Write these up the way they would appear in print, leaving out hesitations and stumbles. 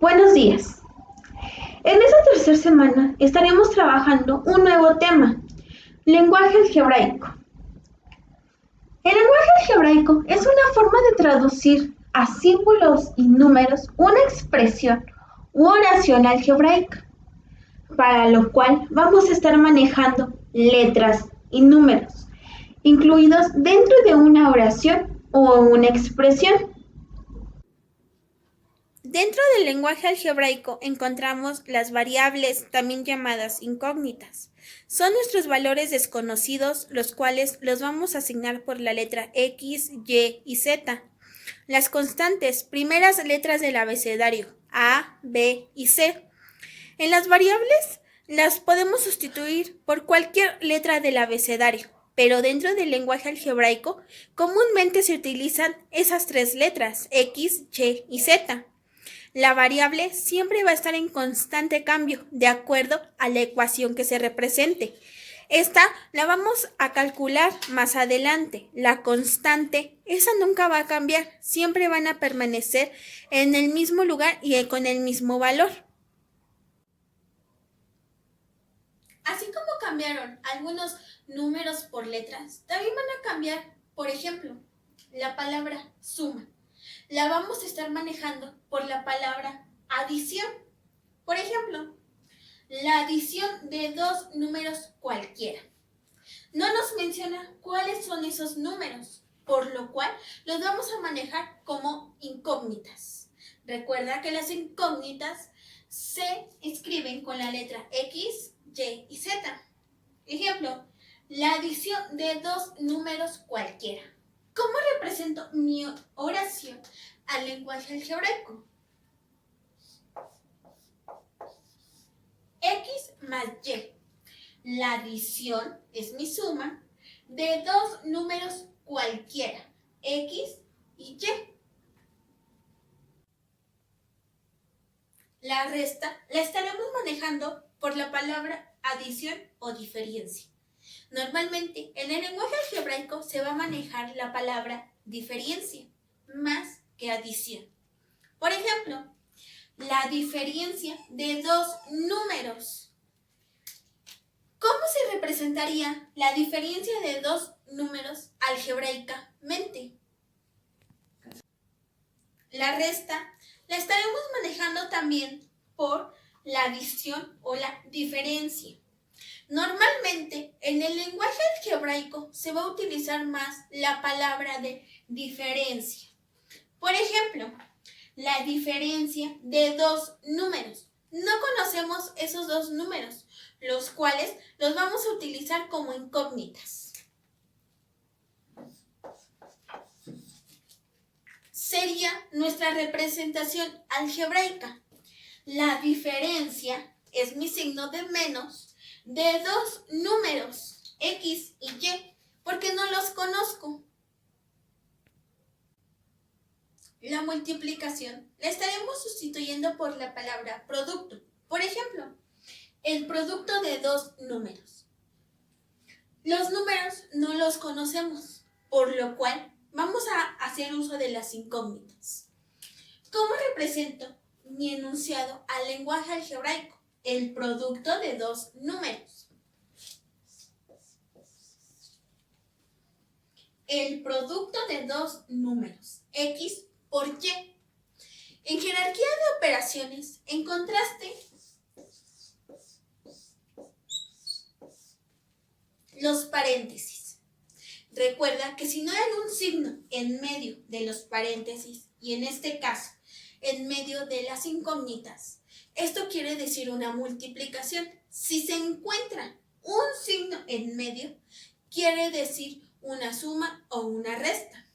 Buenos días. En esta tercera semana estaremos trabajando un nuevo tema, lenguaje algebraico. El lenguaje algebraico es una forma de traducir a símbolos y números una expresión u oración algebraica, para lo cual vamos a estar manejando letras y números, incluidos dentro de una oración o una expresión. Dentro del lenguaje algebraico encontramos las variables, también llamadas incógnitas. Son nuestros valores desconocidos, los cuales los vamos a asignar por la letra X, Y y Z. Las constantes, primeras letras del abecedario, A, B y C. En las variables las podemos sustituir por cualquier letra del abecedario, pero dentro del lenguaje algebraico comúnmente se utilizan esas tres letras, X, Y y Z. La variable siempre va a estar en constante cambio de acuerdo a la ecuación que se represente. Esta la vamos a calcular más adelante. La constante, esa nunca va a cambiar, siempre van a permanecer en el mismo lugar y con el mismo valor. Así como cambiaron algunos números por letras, también van a cambiar, por ejemplo, la palabra suma. La vamos a estar manejando por la palabra adición. Por ejemplo, la adición de dos números cualquiera. No nos menciona cuáles son esos números, por lo cual los vamos a manejar como incógnitas. Recuerda que las incógnitas se escriben con la letra X, Y y Z. Ejemplo, la adición de dos números cualquiera. ¿Cómo represento mi oración al lenguaje algebraico? X más Y. La adición es mi suma de dos números cualquiera, X y Y. La resta la estaremos manejando por la palabra adición o diferencia. Normalmente, en el lenguaje algebraico se va a manejar la palabra diferencia más que adición. Por ejemplo, la diferencia de dos números. ¿Cómo se representaría la diferencia de dos números algebraicamente? La resta la estaremos manejando también por la adición o la diferencia. Normalmente, en el lenguaje algebraico se va a utilizar más la palabra de diferencia. Por ejemplo, la diferencia de dos números. No conocemos esos dos números, los cuales los vamos a utilizar como incógnitas. Sería nuestra representación algebraica. La diferencia es mi signo de menos de dos números, X y Y, porque no los conozco. La multiplicación la estaremos sustituyendo por la palabra producto. Por ejemplo, el producto de dos números. Los números no los conocemos, por lo cual vamos a hacer uso de las incógnitas. ¿Cómo represento mi enunciado al lenguaje algebraico? El producto de dos números. El producto de dos números, X por Y. En jerarquía de operaciones, encontraste los paréntesis. Recuerda que si no hay un signo en medio de los paréntesis, y en este caso, en medio de las incógnitas, esto quiere decir una multiplicación. Si se encuentra un signo en medio, quiere decir una suma o una resta.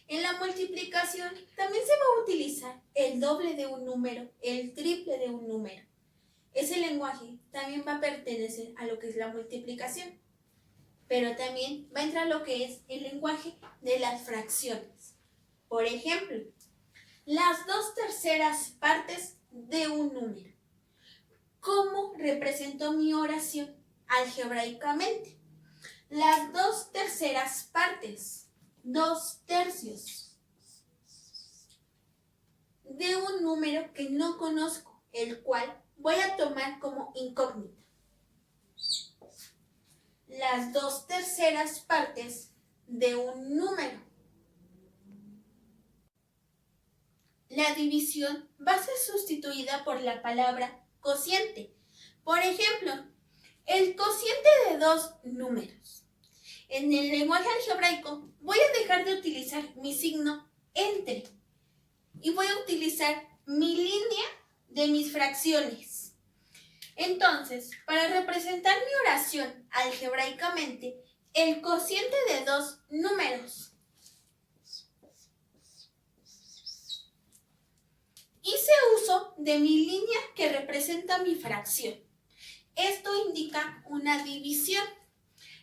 En la multiplicación también se va a utilizar el doble de un número, el triple de un número. Ese lenguaje también va a pertenecer a lo que es la multiplicación, pero también va a entrar lo que es el lenguaje de las fracciones. Por ejemplo, las 2/3 partes de un número. ¿Cómo represento mi oración algebraicamente? Las 2/3 partes, 2/3. de un número que no conozco, el cual voy a tomar como incógnita. Las 2/3 partes de un número. La división va a ser sustituida por la palabra cociente. Por ejemplo, el cociente de dos números. En el lenguaje algebraico voy a dejar de utilizar mi signo entre y voy a utilizar mi línea de mis fracciones. Entonces, para representar mi oración algebraicamente, el cociente de dos números. Hice uso de mi línea que representa mi fracción. Esto indica una división.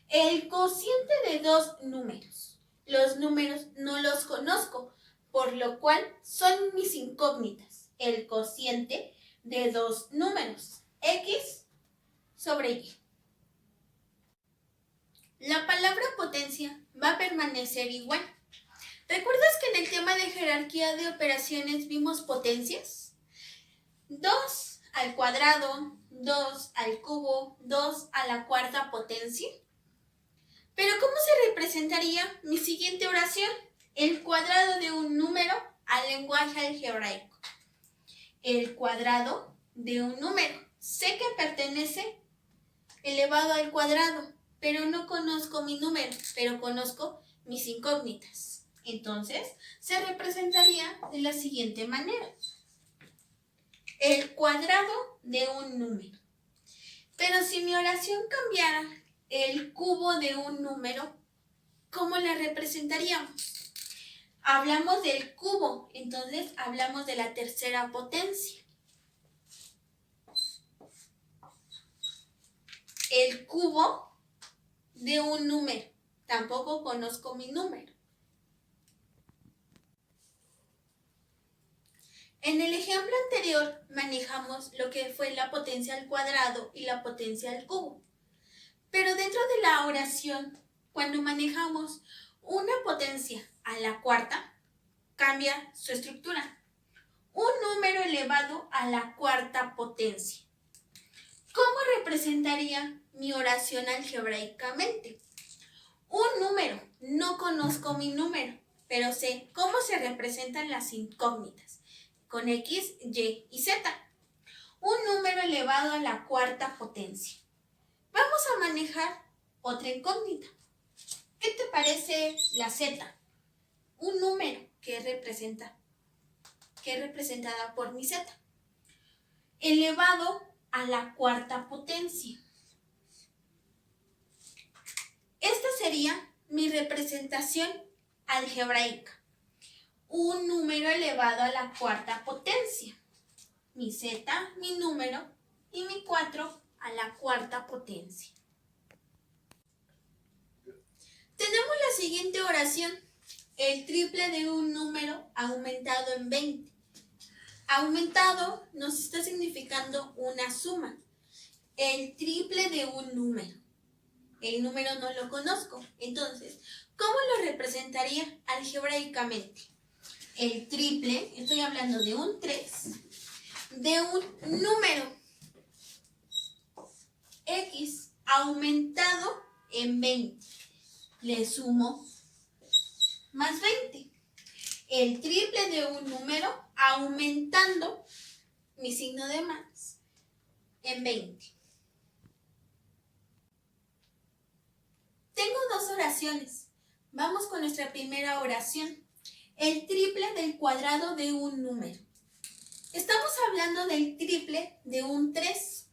El cociente de dos números. Los números no los conozco, por lo cual son mis incógnitas. El cociente de dos números. X sobre Y. La palabra potencia va a permanecer igual. ¿Recuerdas que en el tema de jerarquía de operaciones vimos potencias? 2 al cuadrado, 2 al cubo, 2 a la cuarta potencia. Pero ¿cómo se representaría mi siguiente oración? El cuadrado de un número al lenguaje algebraico. El cuadrado de un número. Sé que pertenece elevado al cuadrado, pero no conozco mi número, pero conozco mis incógnitas. Entonces, se representaría de la siguiente manera. El cuadrado de un número. Pero si mi oración cambiara el cubo de un número, ¿cómo la representaríamos? Hablamos del cubo, entonces hablamos de la tercera potencia. El cubo de un número. Tampoco conozco mi número. En el ejemplo anterior manejamos lo que fue la potencia al cuadrado y la potencia al cubo. Pero dentro de la oración, cuando manejamos una potencia a la cuarta, cambia su estructura. Un número elevado a la cuarta potencia. ¿Cómo representaría mi oración algebraicamente? Un número. No conozco mi número, pero sé cómo se representan las incógnitas. Con X, Y y Z. Un número elevado a la cuarta potencia. Vamos a manejar otra incógnita. ¿Qué te parece la Z? Un número que es representada por mi Z. Elevado a la cuarta potencia. Esta sería mi representación algebraica. Un número elevado a la cuarta potencia. Mi Z, mi número, y mi 4 a la cuarta potencia. Tenemos la siguiente oración. El triple de un número aumentado en 20. Aumentado nos está significando una suma. El triple de un número. El número no lo conozco. Entonces, ¿cómo lo representaría algebraicamente? El triple, estoy hablando de un 3, de un número X aumentado en 20. Le sumo más 20. El triple de un número aumentando mi signo de más en 20. Tengo dos oraciones. Vamos con nuestra primera oración. El triple del cuadrado de un número. Estamos hablando del triple de un 3.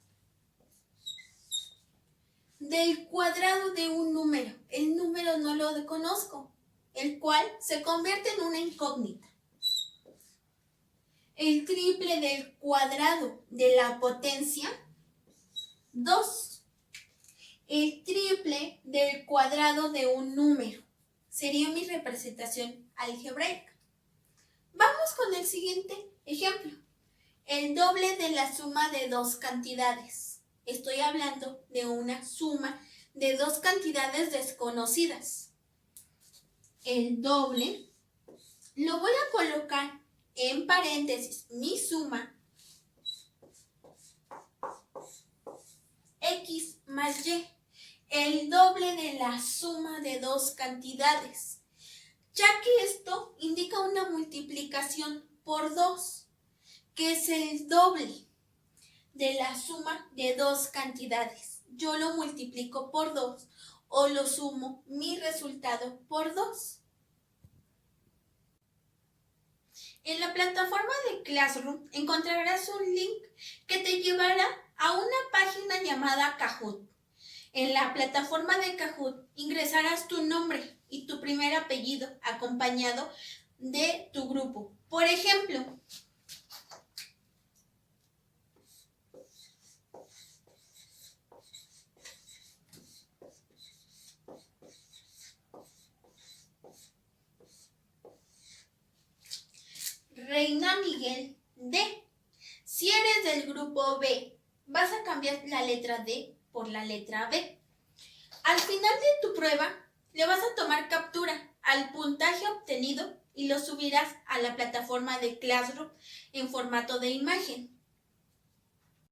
Del cuadrado de un número. El número no lo conozco, el cual se convierte en una incógnita. El triple del cuadrado de la potencia, 2. El triple del cuadrado de un número. Sería mi representación algebraica. Vamos con el siguiente ejemplo. El doble de la suma de dos cantidades. Estoy hablando de una suma de dos cantidades desconocidas. El doble lo voy a colocar en paréntesis, mi suma, X más Y, el doble de la suma de dos cantidades, ya que esto indica una multiplicación por 2, que es el doble de la suma de dos cantidades. Yo lo multiplico por 2 o lo sumo mi resultado por 2. En la plataforma de Classroom encontrarás un link que te llevará a una página llamada Kahoot. En la plataforma de Kahoot ingresarás tu nombre y tu primer apellido acompañado de tu grupo. Por ejemplo, Reina Miguel D. Si eres del grupo B, vas a cambiar la letra D por la letra B. Al final de tu prueba, le vas a tomar captura al puntaje obtenido y lo subirás a la plataforma de Classroom en formato de imagen.